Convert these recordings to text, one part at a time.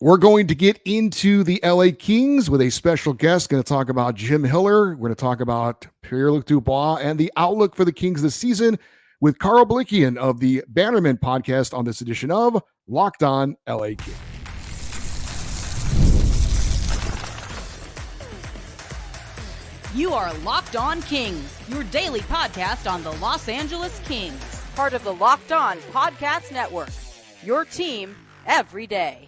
We're going to get into the LA Kings with a special guest. Going to talk about Jim Hiller. We're going to talk about Pierre-Luc Dubois and the outlook for the Kings this season with Karo Blikian of the Bannermen Podcast on this edition of Locked On LA Kings. You are Locked On Kings, your daily podcast on the Los Angeles Kings, part of the Locked On Podcast Network, your team every day.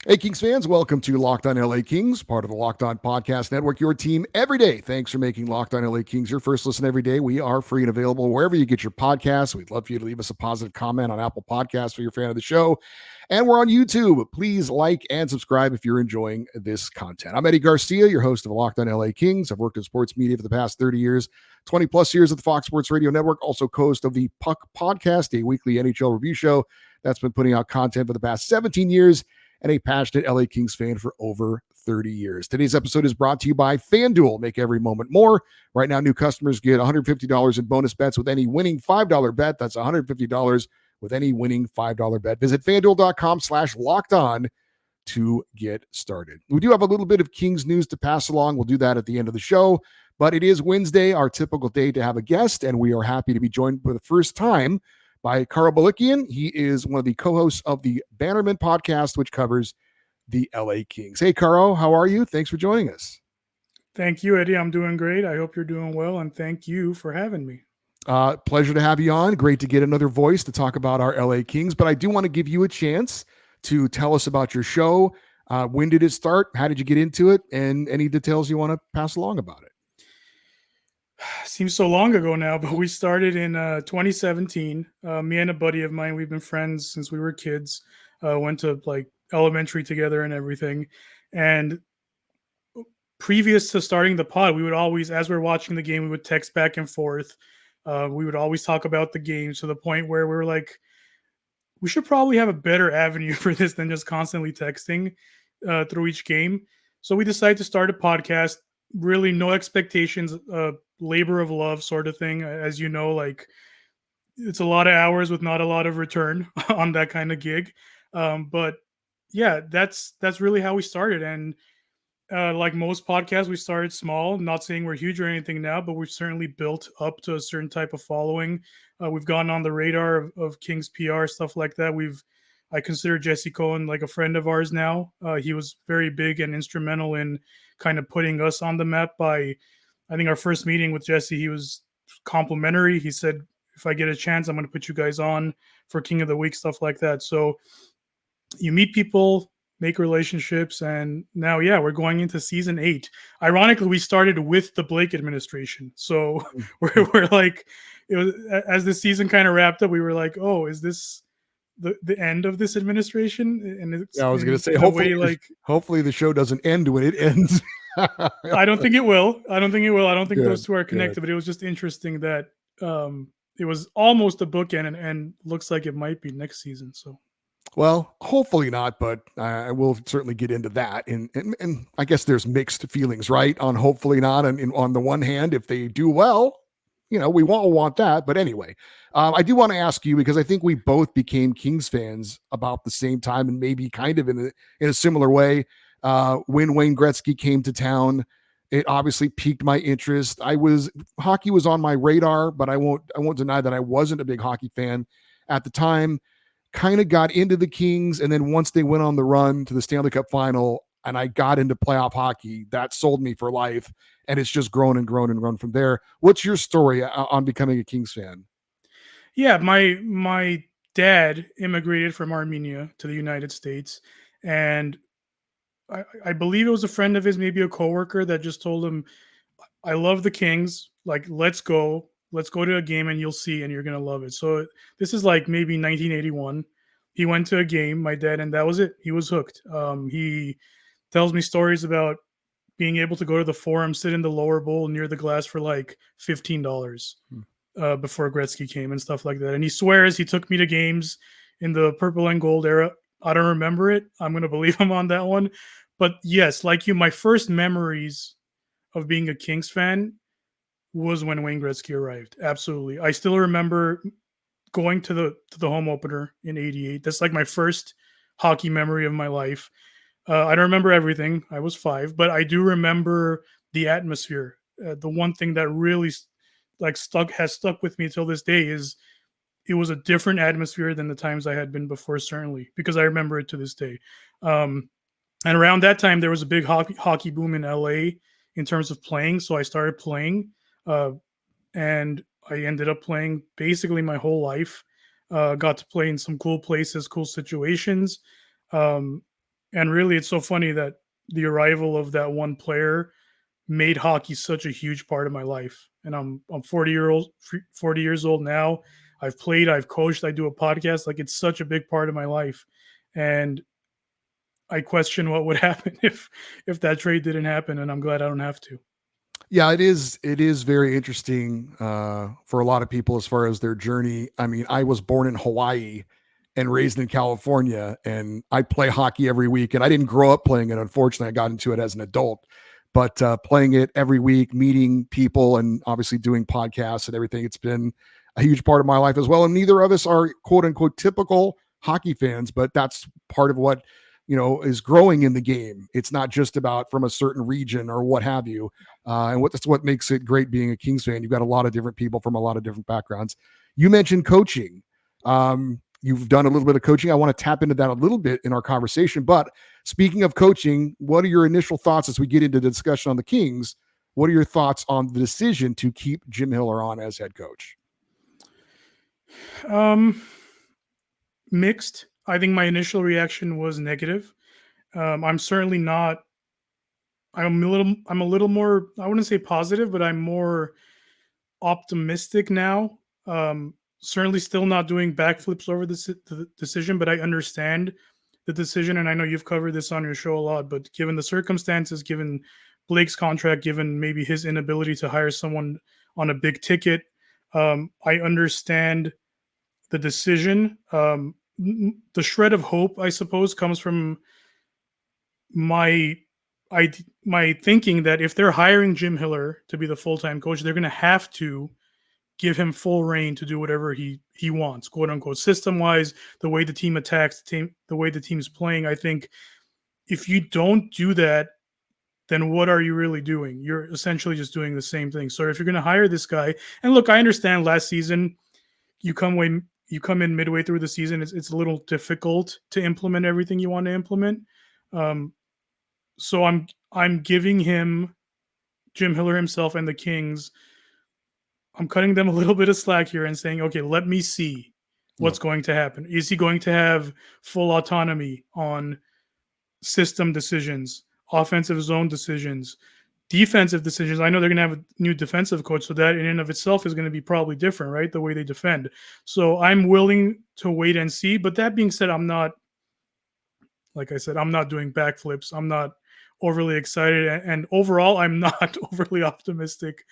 Hey, Kings fans, welcome to Locked On LA Kings, part of the Locked On Podcast Network, your team every day. Thanks for making Locked On LA Kings your first listen every day. We are free and available wherever you get your podcasts. We'd love for you to leave us a positive comment on Apple Podcasts if you're a fan of the show. And we're on YouTube. Please like and subscribe if you're enjoying this content. I'm Eddie Garcia, your host of Locked On LA Kings. I've worked in sports media for the past 30 years, 20 plus years at the Fox Sports Radio Network, also host of the Puck Podcast, a weekly NHL review show that's been putting out content for the past 17 years, and a passionate LA Kings fan for over 30 years. Today's episode is brought to you by FanDuel. Make every moment more. Right now, new customers get $150 in bonus bets with any winning $5 bet. That's $150 with any winning $5 bet. Visit FanDuel.com/lockedon to get started. We do have a little bit of Kings news to pass along. We'll do that at the end of the show, but it is Wednesday, our typical day to have a guest, and we are happy to be joined for the first time by Karo Blikian. He is one of the co-hosts of the Bannermen Podcast, which covers the LA Kings. Hey, Karo, how are you? Thanks for joining us. Thank you, Eddie. I'm doing great. I hope you're doing well, and thank you for having me. Pleasure to have you on. Great to get another voice to talk about our LA Kings, but I do want to give you a chance to tell us about your show. When did it start? How did you get into it? And any details you want to pass along about it? Seems so long ago now, but we started in 2017. Me and a buddy of mine, we've been friends since we were kids, went to like elementary together and everything. And previous to starting the pod, we would always, as we're watching the game, we would text back and forth. We would always talk about the game to the point where we were like, we should probably have a better avenue for this than just constantly texting through each game. So we decided to start a podcast. Really no expectations, labor of love sort of thing. As you know, like it's a lot of hours with not a lot of return on that kind of gig. But yeah, that's really how we started. And like most podcasts, we started small, not saying we're huge or anything now, but we've certainly built up to a certain type of following. We've gone on the radar of King's PR, stuff like that. I consider Jesse Cohen like a friend of ours now. He was very big and instrumental in kind of putting us on the map by, I think our first meeting with Jesse, he was complimentary. He said, if I get a chance, I'm going to put you guys on for King of the Week, stuff like that. So you meet people, make relationships, and now, yeah, we're going into season 8. Ironically, we started with the Blake administration. So we're like, it was, as the season kind of wrapped up, we were like, oh, is this the end of this administration? And it's, yeah, I was going to say, hopefully the show doesn't end when it ends. I don't think it will. I don't think those two are connected, but it was just interesting that it was almost a bookend and looks like it might be next season. So, well, hopefully not, but I will certainly get into that. And I guess there's mixed feelings, right? On hopefully not. And on the one hand, if they do well, you know, we all want that. But anyway, I do want to ask you, because I think we both became Kings fans about the same time, and maybe kind of in a similar way. When Wayne Gretzky came to town, it obviously piqued my interest. Hockey was on my radar, but I won't deny that I wasn't a big hockey fan at the time. Kind of got into the Kings, and then once they went on the run to the Stanley Cup final, and I got into playoff hockey, that sold me for life, and it's just grown and grown and grown from there. What's your story on becoming a Kings fan? Yeah, my dad immigrated from Armenia to the United States, and I believe it was a friend of his, maybe a coworker, that just told him, I love the Kings. Like, let's go to a game and you'll see, and you're going to love it. So this is like maybe 1981. He went to a game, my dad, and that was it. He was hooked. He tells me stories about being able to go to the Forum, sit in the lower bowl near the glass for like $15 before Gretzky came and stuff like that. And he swears he took me to games in the purple and gold era. I don't remember it. I'm going to believe him on that one. But yes, like you, my first memories of being a Kings fan was when Wayne Gretzky arrived. Absolutely. I still remember going to the home opener in '88. That's like my first hockey memory of my life. I don't remember everything. I was 5, but I do remember the atmosphere. The one thing that really has stuck with me till this day is it was a different atmosphere than the times I had been before, certainly, because I remember it to this day. And around that time, there was a big hockey boom in LA in terms of playing. So I started playing, and I ended up playing basically my whole life. Got to play in some cool places, cool situations. And really, it's so funny that the arrival of that one player made hockey such a huge part of my life. And I'm 40 years old now. I've played, I've coached, I do a podcast. Like, it's such a big part of my life. And I question what would happen if that trade didn't happen, and I'm glad I don't have to. Yeah, it is very interesting for a lot of people as far as their journey. I mean, I was born in Hawaii and raised in California, and I play hockey every week. And I didn't grow up playing it. Unfortunately, I got into it as an adult. But playing it every week, meeting people, and obviously doing podcasts and everything, it's been a huge part of my life as well. And neither of us are quote unquote typical hockey fans, but that's part of what, you know, is growing in the game. It's not just about from a certain region or what have you. And that's what makes it great being a Kings fan. You've got a lot of different people from a lot of different backgrounds. You mentioned coaching. You've done a little bit of coaching. I want to tap into that a little bit in our conversation. But speaking of coaching, what are your initial thoughts as we get into the discussion on the Kings? What are your thoughts on the decision to keep Jim Hiller on as head coach? Mixed. I think my initial reaction was negative. I'm certainly not. I'm a little more. I wouldn't say positive, but I'm more optimistic now. Certainly, still not doing backflips over the decision, but I understand the decision, and I know you've covered this on your show a lot. But given the circumstances, given Blake's contract, given maybe his inability to hire someone on a big ticket, I understand the decision. The shred of hope, I suppose, comes from my thinking that if they're hiring Jim Hiller to be the full-time coach, they're going to have to give him full reign to do whatever he wants, quote unquote, system wise, the way the team attacks, the way the team's playing. I think if you don't do that, then what are you really doing? You're essentially just doing the same thing. So if you're going to hire this guy, and look, I understand last season you come in midway through the season, it's a little difficult to implement everything you want to implement. So I'm giving him, Jim Hiller himself and the Kings, I'm cutting them a little bit of slack here and saying, okay, let me see what's going to happen. Is he going to have full autonomy on system decisions, offensive zone decisions, defensive decisions? I know they're going to have a new defensive coach, so that in and of itself is going to be probably different, right? The way they defend. So I'm willing to wait and see. But that being said, I'm not doing backflips. I'm not overly excited. And overall, I'm not overly optimistic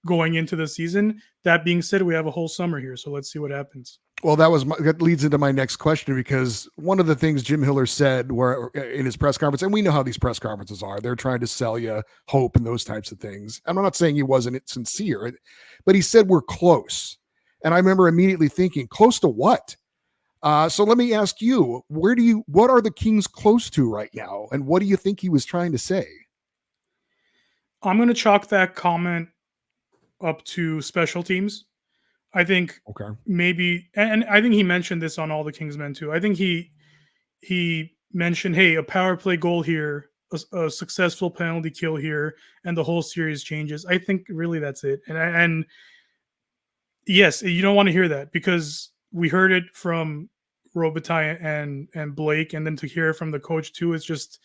going into the season. That being said, we have a whole summer here, so let's see what happens. Well, that leads into my next question, because one of the things Jim Hiller said where in his press conference, and we know how these press conferences are, they're trying to sell you hope and those types of things. I'm not saying he wasn't sincere, but he said we're close. And I remember immediately thinking, close to what? So let me ask you, what are the Kings close to right now? And what do you think he was trying to say? I'm going to chalk that comment up to special teams. I think maybe, and I think he mentioned this on All the Kingsmen too. I think he mentioned, hey, a power play goal here, a successful penalty kill here, and the whole series changes. I think really that's it. And yes, you don't want to hear that, because we heard it from Robitaille and Blake, and then to hear it from the coach too, it's just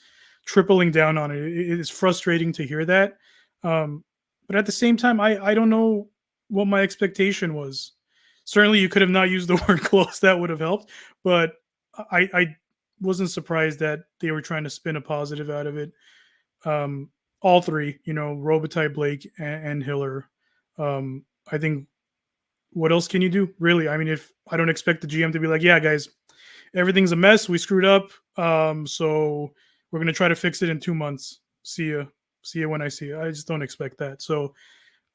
tripling down on it. It is frustrating to hear that. But at the same time, I don't know what my expectation was. Certainly, you could have not used the word close. That would have helped. But I wasn't surprised that they were trying to spin a positive out of it. All three, Robitaille, Blake, and Hiller. I think, what else can you do, really? I mean, if I don't expect the GM to be like, yeah, guys, everything's a mess. We screwed up. So we're going to try to fix it in 2 months. See you when I see you. I just don't expect that. So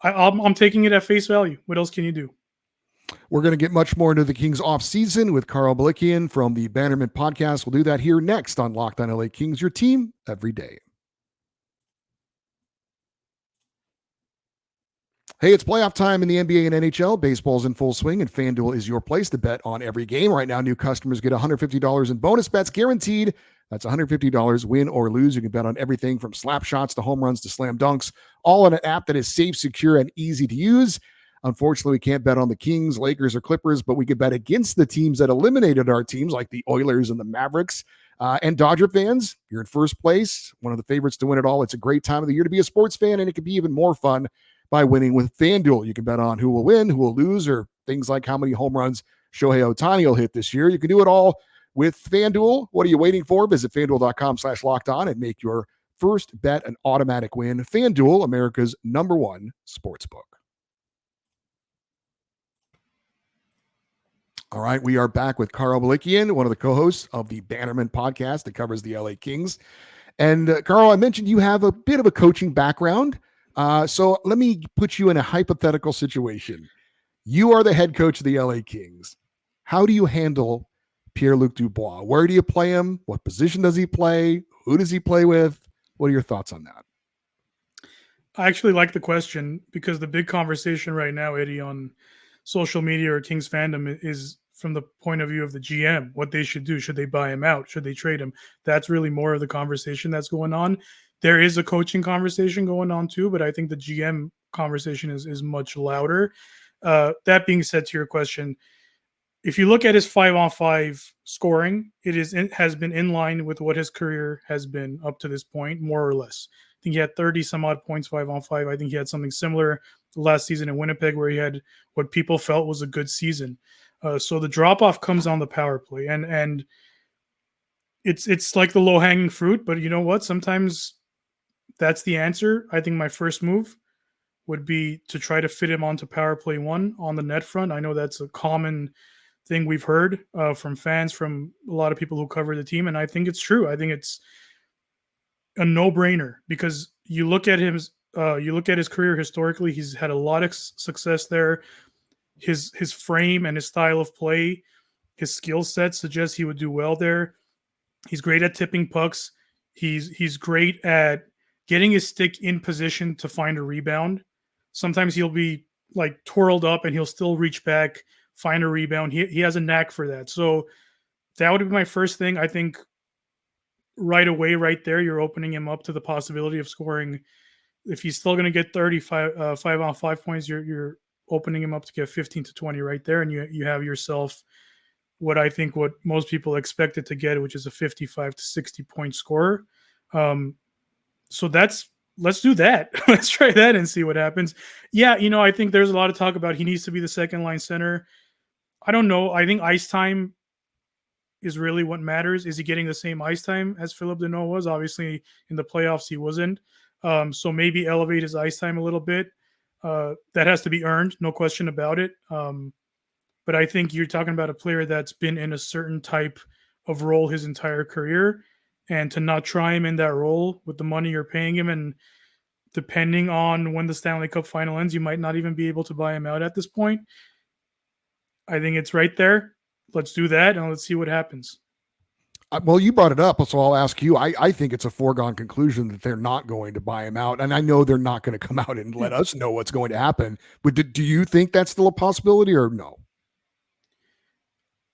I'm taking it at face value. What else can you do? We're going to get much more into the Kings offseason with Karo Blikian from the Bannermen Podcast. We'll do that here next on Locked On LA Kings, your team every day. Hey, it's playoff time in the NBA and NHL. Baseball's in full swing, and FanDuel is your place to bet on every game. Right now, new customers get $150 in bonus bets guaranteed. That's $150 win or lose. You can bet on everything from slap shots to home runs to slam dunks, all on an app that is safe, secure, and easy to use. Unfortunately, we can't bet on the Kings, Lakers, or Clippers, but we can bet against the teams that eliminated our teams, like the Oilers and the Mavericks. And Dodger fans, you're in first place, one of the favorites to win it all. It's a great time of the year to be a sports fan, and it can be even more fun by winning with FanDuel. You can bet on who will win, who will lose, or things like how many home runs Shohei Ohtani will hit this year. You can do it all with FanDuel. What are you waiting for? Visit FanDuel.com/lockedon and make your first bet an automatic win. FanDuel, America's #1 sportsbook. All right, we are back with Karo Blikian, one of the co-hosts of the Bannermen Podcast that covers the LA Kings. And Karo, I mentioned you have a bit of a coaching background. So let me put you in a hypothetical situation. You are the head coach of the LA Kings. How do you handle Pierre-Luc Dubois? Where do you play him? What position does he play? Who does he play with? What are your thoughts on that? I actually like the question because the big conversation right now, Eddie, on social media or Kings fandom is from the point of view of the GM, what they should do. Should they buy him out? Should they trade him? That's really more of the conversation that's going on. There is a coaching conversation going on too, but I think the GM conversation is much louder. That being said, to your question, if you look at his 5-on-5 scoring, it has been in line with what his career has been up to this point, more or less. I think he had 30 some odd points 5-on-5. I think he had something similar last season in Winnipeg where he had what people felt was a good season. So the drop off comes on the power play, and it's like the low hanging fruit. But you know what? Sometimes that's the answer. I think my first move would be to try to fit him onto power play 1 on the net front. I know that's a common thing we've heard from fans, from a lot of people who cover the team, and I think it's true. I think it's a no-brainer because you look at his career historically. He's had a lot of success there. His frame and his style of play, his skill set suggests he would do well there. He's great at tipping pucks. He's great at getting his stick in position to find a rebound. Sometimes he'll be like twirled up and he'll still reach back, find a rebound. He has a knack for that. So that would be my first thing. I think right away, right there, you're opening him up to the possibility of scoring. If he's still going to get 35 5-on-5 points, you're opening him up to get 15 to 20 right there, and you have yourself what most people expected to get, which is a 55 to 60 point scorer. So let's do that. Let's try that and see what happens. Yeah, I think there's a lot of talk about he needs to be the second line center. I don't know. I think ice time is really what matters. Is he getting the same ice time as Phillip Danault was? Obviously, in the playoffs, he wasn't. So maybe elevate his ice time a little bit. That has to be earned, no question about it. But I think you're talking about a player that's been in a certain type of role his entire career, and to not try him in that role with the money you're paying him, and depending on when the Stanley Cup final ends, you might not even be able to buy him out at this point. I think it's right there. Let's do that, and let's see what happens. Well, you brought it up, so I'll ask you. I think it's a foregone conclusion that they're not going to buy him out, and I know they're not going to come out and let us know what's going to happen. But do you think that's still a possibility, or no?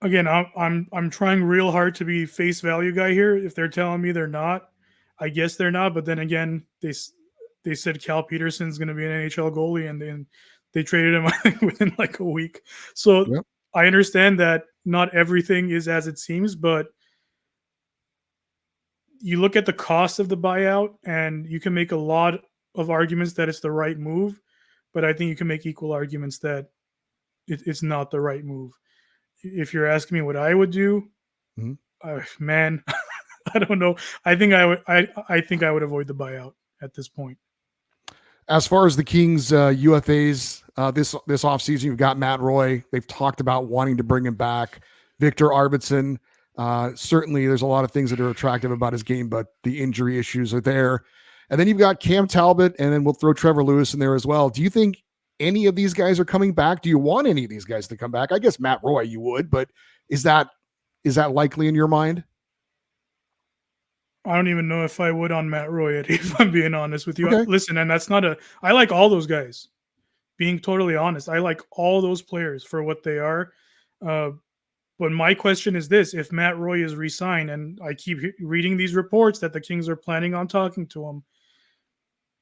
Again, I'm trying real hard to be face value guy here. If they're telling me they're not, I guess they're not. But then again, they said Cal Peterson's going to be an NHL goalie, and then they traded him I think, within like a week. So yep. I understand that not everything is as it seems, but you look at the cost of the buyout, and you can make a lot of arguments that it's the right move, but I think you can make equal arguments that it's not the right move. If you're asking me what I would do, man, I don't know. I think I would. I think I would avoid the buyout at this point. As far as the Kings UFAs this offseason, you've got Matt Roy. They've talked about wanting to bring him back. Victor Arvidsson. Certainly, there's a lot of things that are attractive about his game, but the injury issues are there. And then you've got Cam Talbot, and then we'll throw Trevor Lewis in there as well. Do you think any of these guys are coming back? Do you want any of these guys to come back? I guess Matt Roy you would, but is that likely in your mind? I don't even know if I would on Matt Roy, if I'm being honest with you. Okay. Listen, and I like all those guys. Being totally honest, I like all those players for what they are. But my question is this: if Matt Roy is re-signed, and I keep reading these reports that the Kings are planning on talking to him,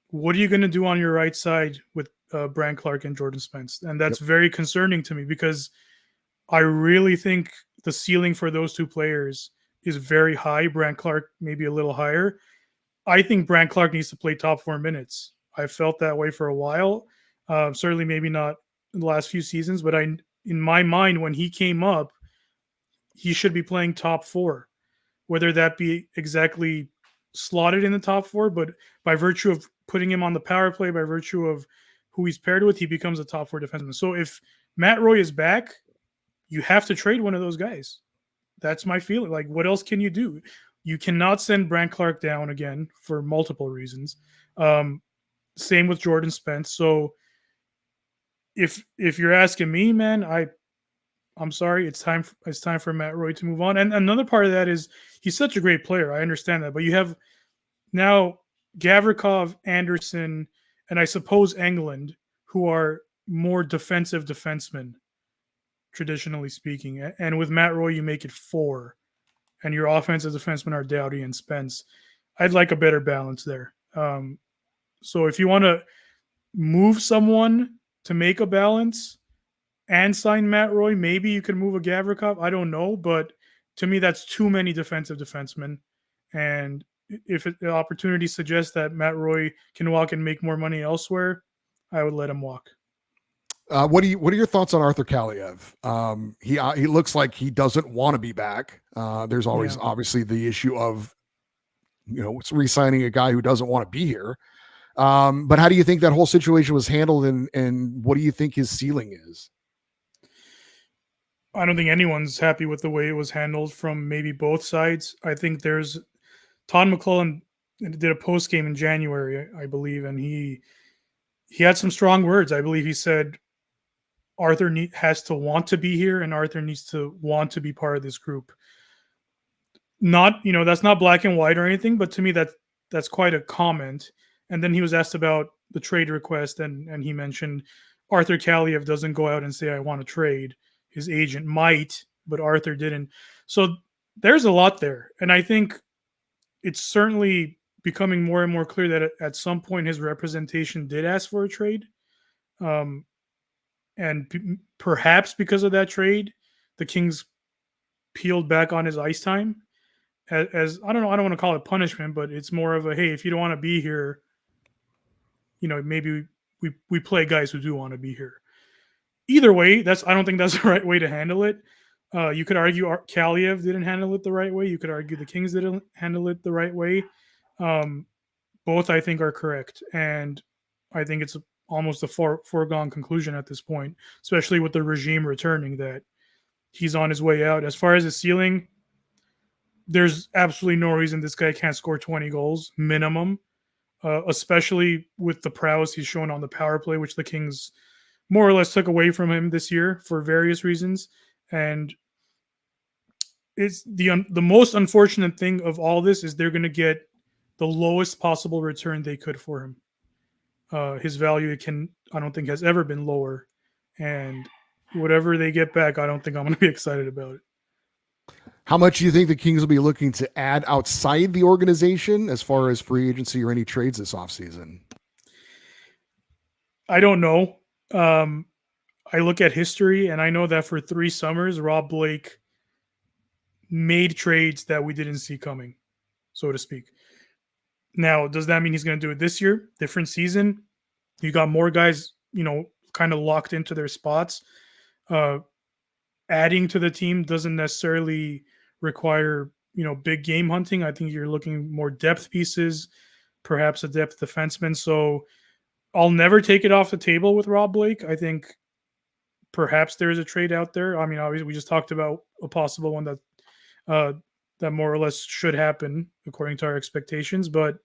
what are you going to do on your right side with Brant Clark and Jordan Spence? And that's very concerning to me, because I really think the ceiling for those two players is very high. Brant Clark maybe a little higher. I think Brant Clark needs to play top 4 minutes. I felt that way for a while. Certainly maybe not in the last few seasons, but in my mind, when he came up, he should be playing top 4, whether that be exactly slotted in the top 4, but by virtue of putting him on the power play, by virtue of who he's paired with, he becomes a top 4 defenseman. So if Matt Roy is back, you have to trade one of those guys. That's my feeling. Like, what else can you do? You cannot send Brant Clark down again for multiple reasons. Same with Jordan Spence. So if you're asking me, man, I'm sorry. It's time for Matt Roy to move on. And another part of that is he's such a great player. I understand that, but you have now Gavrikov, Anderson, and I suppose Englund, who are more defensive defensemen, traditionally speaking. And with Matt Roy, you make it 4, and your offensive defensemen are Doughty and Spence. I'd like a better balance there. So if you want to move someone to make a balance and sign Matt Roy, maybe you could move a Gavrikov. I don't know, but to me, that's too many defensive defensemen. And if the opportunity suggests that Matt Roy can walk and make more money elsewhere, I would let him walk. What are your thoughts on Arthur Kaliyev? He looks like he doesn't want to be back. There's always obviously the issue of, it's re-signing a guy who doesn't want to be here. But how do you think that whole situation was handled, and what do you think his ceiling is? I don't think anyone's happy with the way it was handled from maybe both sides. I think Todd McClellan did a post game in January, I believe, and he had some strong words. I believe he said Arthur has to want to be here, and Arthur needs to want to be part of this group. Not, that's not black and white or anything, but to me that's quite a comment. And then he was asked about the trade request, and he mentioned Arthur Kaliyev doesn't go out and say, I want to trade. His agent might, but Arthur didn't. So there's a lot there. And I think it's certainly becoming more and more clear that at some point his representation did ask for a trade. And perhaps because of that trade, the Kings peeled back on his ice time. As I don't know, I don't want to call it punishment, but it's more of a, hey, if you don't want to be here, maybe we play guys who do want to be here. Either way, I don't think that's the right way to handle it. You could argue Kaliyev didn't handle it the right way. You could argue the Kings didn't handle it the right way. Both, I think, are correct. And I think it's almost a foregone conclusion at this point, especially with the regime returning, that he's on his way out. As far as the ceiling, there's absolutely no reason this guy can't score 20 goals minimum, especially with the prowess he's shown on the power play, which the Kings more or less took away from him this year for various reasons. And it's the most unfortunate thing of all this is they're going to get the lowest possible return they could for him. His value I don't think has ever been lower, and whatever they get back, I don't think I'm going to be excited about it. How much do you think the Kings will be looking to add outside the organization as far as free agency or any trades this offseason? I don't know. I look at history, and I know that for 3 summers, Rob Blake made trades that we didn't see coming, so to speak. Now, does that mean he's going to do it this year? Different season. You got more guys, kind of locked into their spots. Adding to the team doesn't necessarily require, big game hunting. I think you're looking more depth pieces, perhaps a depth defenseman. So I'll never take it off the table with Rob Blake. I think perhaps there's a trade out there. I mean, obviously, we just talked about a possible one that more or less should happen according to our expectations, but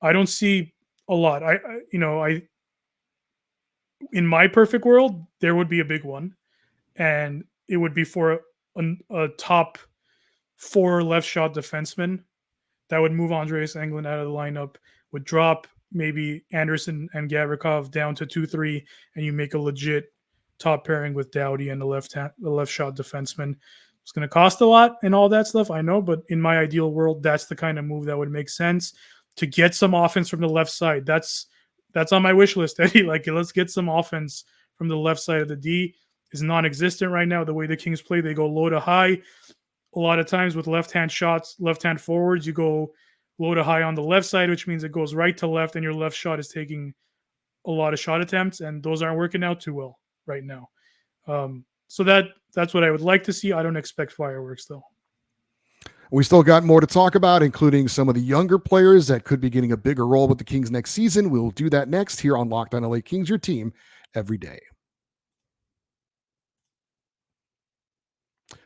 I don't see a lot. in my perfect world, there would be a big one, and it would be for a top 4 left shot defenseman that would move Andreas Englund out of the lineup, would drop maybe Anderson and Gavrikov down to 2-3, and you make a legit top pairing with Doughty and the left shot defenseman. It's going to cost a lot and all that stuff, I know, but in my ideal world, that's the kind of move that would make sense to get some offense from the left side. That's on my wish list, Eddie. Like, let's get some offense from the left side of the D. Is non-existent right now. The way the Kings play, they go low to high. A lot of times with left-hand shots, left-hand forwards, you go low to high on the left side, which means it goes right to left, and your left shot is taking a lot of shot attempts, and those aren't working out too well right now. So that's what I would like to see. I don't expect fireworks, though. We still got more to talk about, including some of the younger players that could be getting a bigger role with the Kings next season. We'll do that next here on Locked On LA Kings, your team every day.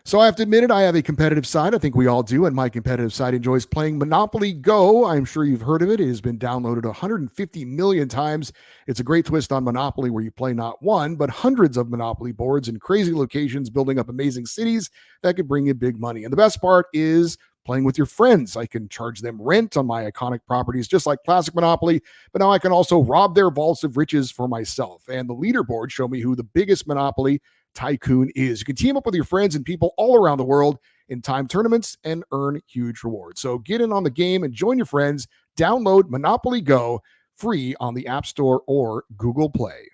So I have to admit it, I have a competitive side. I think we all do, and my competitive side enjoys playing Monopoly Go. I'm sure you've heard of it. It has been downloaded 150 million times. It's a great twist on Monopoly where you play not one, but hundreds of Monopoly boards in crazy locations, building up amazing cities that could bring you big money. And the best part is playing with your friends. I can charge them rent on my iconic properties, just like classic Monopoly, but now I can also rob their vaults of riches for myself. And the leaderboard show me who the biggest Monopoly tycoon is. You can team up with your friends and people all around the world in time tournaments and earn huge rewards. So get in on the game and join your friends. Download Monopoly Go free on the App Store or Google Play.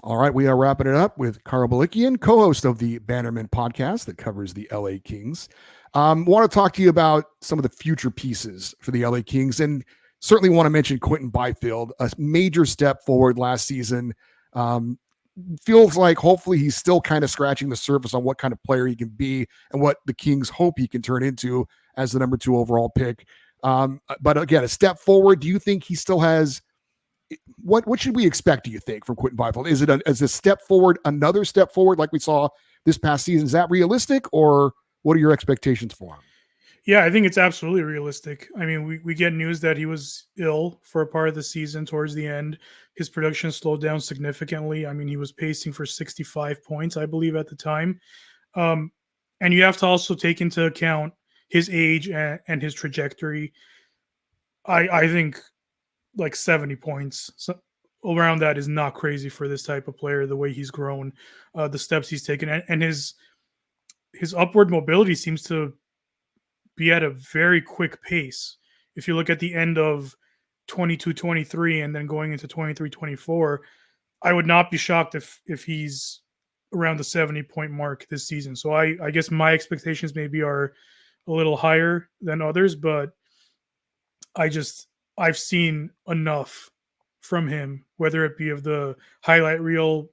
All right, we are wrapping it up with Karo Blikian, co-host of the Bannermen Podcast that covers the LA Kings. Want to talk to you about some of the future pieces for the LA Kings, and certainly want to mention Quinton Byfield, a major step forward last season. Feels like hopefully he's still kind of scratching the surface on what kind of player he can be and what the Kings hope he can turn into as the number 2 overall pick. But again, a step forward. Do you think he still has what should we expect, do you think, from Quinton Byfield? Is it as a step forward, another step forward like we saw this past season? Is that realistic, or what are your expectations for him? Yeah, I think it's absolutely realistic. I mean, we get news that he was ill for a part of the season towards the end. His production slowed down significantly. I mean, he was pacing for 65 points, I believe, at the time. And you have to also take into account his age and his trajectory. I think like 70 points around that is not crazy for this type of player, the way he's grown, the steps he's taken, and his upward mobility seems to be at a very quick pace. If you look at the end of 22-23 and then going into 23-24, I would not be shocked if he's around the 70-point mark this season. So I guess my expectations maybe are a little higher than others, but I've seen enough from him, whether it be of the highlight reel,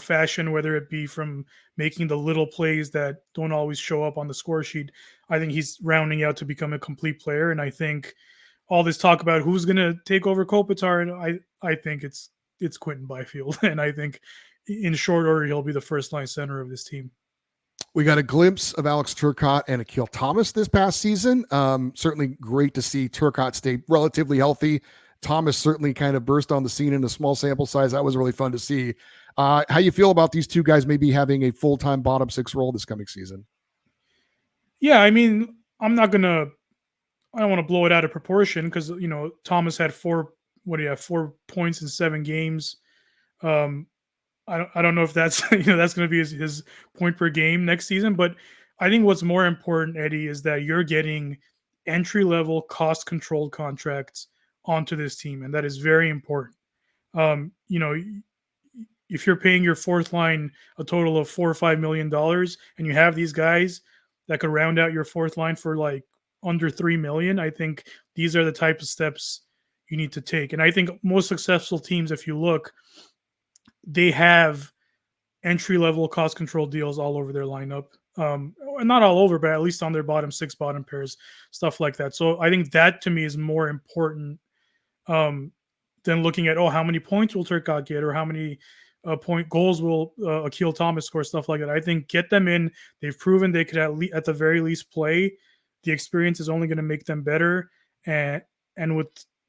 fashion, whether it be from making the little plays that don't always show up on the score sheet. I think he's rounding out to become a complete player. And I think all this talk about who's going to take over Kopitar, and I think it's Quinton Byfield. And I think in short order, he'll be the first line center of this team. We got a glimpse of Alex Turcotte and Akil Thomas this past season. Certainly great to see Turcotte stay relatively healthy. Thomas certainly kind of burst on the scene in a small sample size. That was really fun to see. How you feel about these two guys maybe having a full-time bottom 6 role this coming season? Yeah, I mean, I don't want to blow it out of proportion because, Thomas had 4 points in 7 games. I don't know if that's that's going to be his point per game next season, but I think what's more important, Eddie, is that you're getting entry-level cost-controlled contracts onto this team, and that is very important. If you're paying your fourth line a total of $4 or $5 million, and you have these guys that could round out your fourth line for like under $3 million, I think these are the type of steps you need to take. And I think most successful teams, if you look, they have entry-level cost control deals all over their lineup. Not all over, but at least on their bottom 6 bottom pairs, stuff like that. So I think that to me is more important than looking at, how many points will Turcotte get or how many point goals will Akil Thomas score, stuff like that. I think get them in. They've proven they could at the very least play. The experience is only going to make them better. And with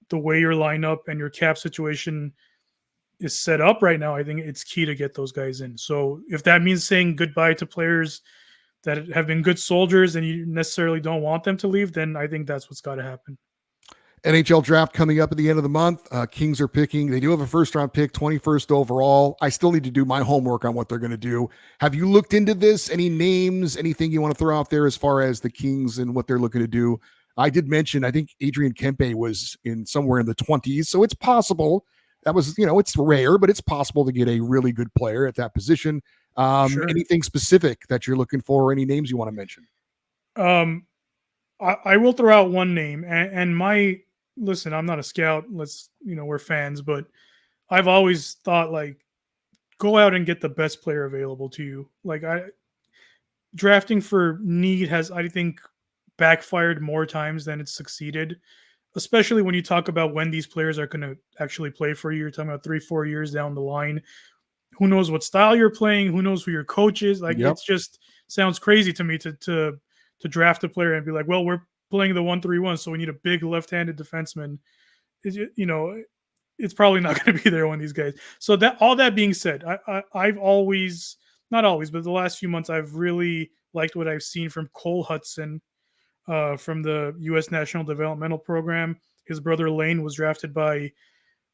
the way your lineup and your cap situation is set up right now, I think it's key to get those guys in. So if that means saying goodbye to players that have been good soldiers and you necessarily don't want them to leave, then I think that's what's got to happen. NHL draft coming up at the end of the month. Kings are picking. They do have a first-round pick, 21st overall. I still need to do my homework on what they're going to do. Have you looked into this? Any names, anything you want to throw out there as far as the Kings and what they're looking to do? I did mention, I think Adrian Kempe was in somewhere in the 20s, so it's possible. That was, it's rare, but it's possible to get a really good player at that position. Sure. Anything specific that you're looking for, or any names you want to mention? I will throw out one name, and listen, I'm not a scout. We're fans, but I've always thought, like, go out and get the best player available to you. Like, drafting for need has, I think, backfired more times than it's succeeded, especially when you talk about when these players are going to actually play for you. You're talking about 3-4 years down the line. Who knows what style you're playing? Who knows who your coach is? Like, It's just sounds crazy to me to draft a player and be like, well, we're playing the 1-3-1, so we need a big left-handed defenseman. It's probably not going to be there when these guys. So all that being said, I've always, not always, but the last few months, I've really liked what I've seen from Cole Hudson from the U.S. National Developmental Program. His brother Lane was drafted by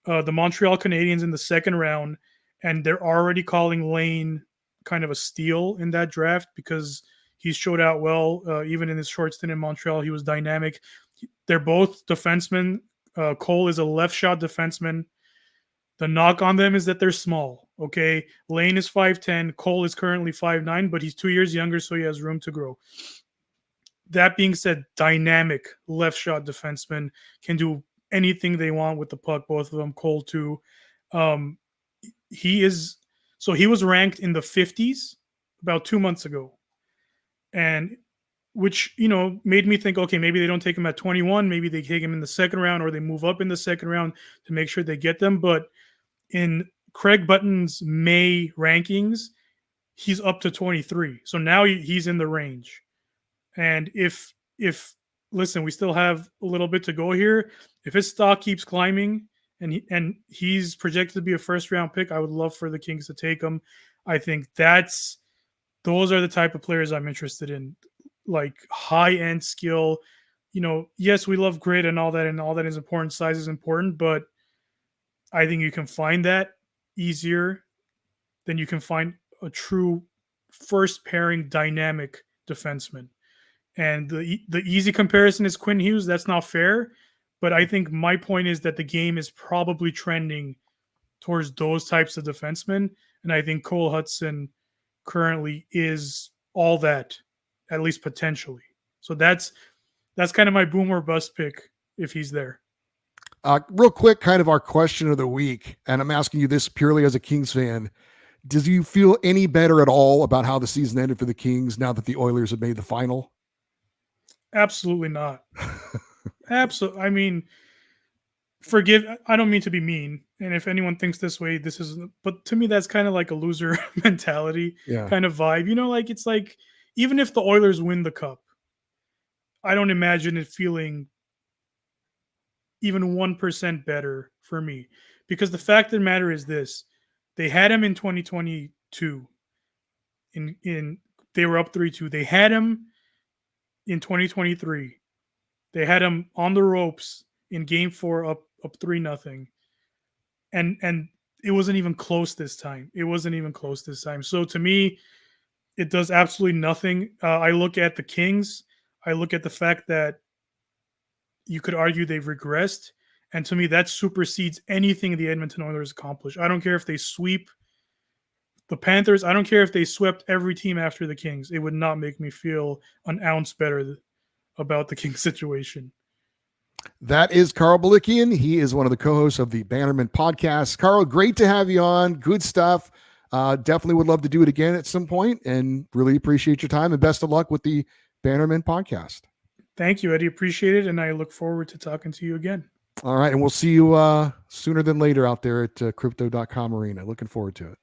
the Montreal Canadiens in the second round, and they're already calling Lane kind of a steal in that draft because he's showed out well. Even in his short stint in Montreal, he was dynamic. They're both defensemen. Cole is a left shot defenseman. The knock on them is that they're small. Okay. Lane is 5'10". Cole is currently 5'9", but he's 2 years younger, so he has room to grow. That being said, dynamic left shot defenseman, can do anything they want with the puck, both of them. Cole too. He was ranked in the 50s about 2 months ago. And which, made me think, okay, maybe they don't take him at 21. Maybe they take him in the second round, or they move up in the second round to make sure they get them. But in Craig Button's May rankings, he's up to 23. So now he's in the range. And if listen, we still have a little bit to go here. If his stock keeps climbing and he's projected to be a first round pick, I would love for the Kings to take him. I think those are the type of players I'm interested in, like high-end skill. Yes, we love grit and all that is important. Size is important, but I think you can find that easier than you can find a true first pairing dynamic defenseman. And the easy comparison is Quinn Hughes. That's not fair, but I think my point is that the game is probably trending towards those types of defensemen, and I think Cole Hudson currently is all that, at least potentially. So that's kind of my boom or bust pick if he's there. Real quick, kind of our question of the week, and I'm asking you this purely as a Kings fan. Do you feel any better at all about how the season ended for the Kings now that the Oilers have made the final? Absolutely not. Absolutely. I mean, I don't mean to be mean. And if anyone thinks this way, but to me, that's kind of like a loser mentality kind of vibe. It's like, even if the Oilers win the cup, I don't imagine it feeling even 1% better for me, because the fact of the matter is this: they had him in 2022. They were up 3-2. They had him in 2023. They had him on the ropes in Game 4, up 3-0, and it wasn't even close this time. So to me, it does absolutely nothing. I look at the Kings. I look at the fact that you could argue they've regressed, and to me, that supersedes anything the Edmonton Oilers accomplished. I don't care if they sweep the Panthers. I don't care if they swept every team after the Kings. It would not make me feel an ounce better about the Kings situation. That is Karo Blikian. He is one of the co-hosts of the Bannermen Podcast. Karo, great to have you on. Good stuff. Definitely would love to do it again at some point, and really appreciate your time, and best of luck with the Bannermen Podcast. Thank you, Eddie. Appreciate it, and I look forward to talking to you again. All right, and we'll see you sooner than later out there at Crypto.com Arena. Looking forward to it.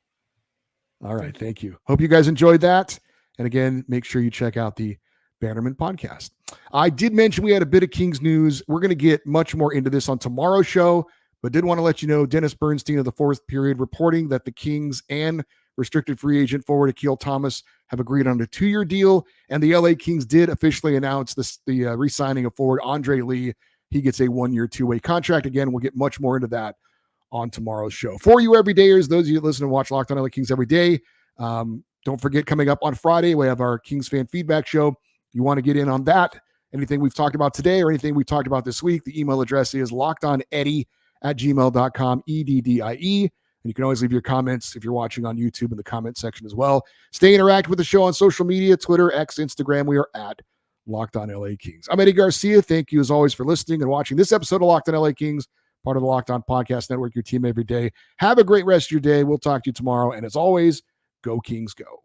All right, thank you. Hope you guys enjoyed that. And again, make sure you check out the Bannermen Podcast. I did mention we had a bit of Kings news. We're going to get much more into this on tomorrow's show, but did want to let you know Dennis Bernstein of the Fourth Period reporting that the Kings and restricted free agent forward Akil Thomas have agreed on a 2-year deal, and the LA Kings did officially announce the re-signing of forward Andre Lee. He gets a 1-year, 2-way contract. Again, we'll get much more into that on tomorrow's show. For you everydayers, those of you that listen and watch Locked On LA Kings every day, don't forget, coming up on Friday, we have our Kings fan feedback show. You want to get in on that, anything we've talked about today or anything we talked about this week, the email address is lockedoneddie@gmail.com, EDDIE. And you can always leave your comments if you're watching on YouTube in the comment section as well. Stay interactive with the show on social media, Twitter, X, Instagram. We are at Locked On LA Kings. I'm Eddie Garcia. Thank you as always for listening and watching this episode of Locked On LA Kings, part of the Locked On Podcast Network, your team every day. Have a great rest of your day. We'll talk to you tomorrow. And as always, go Kings, go.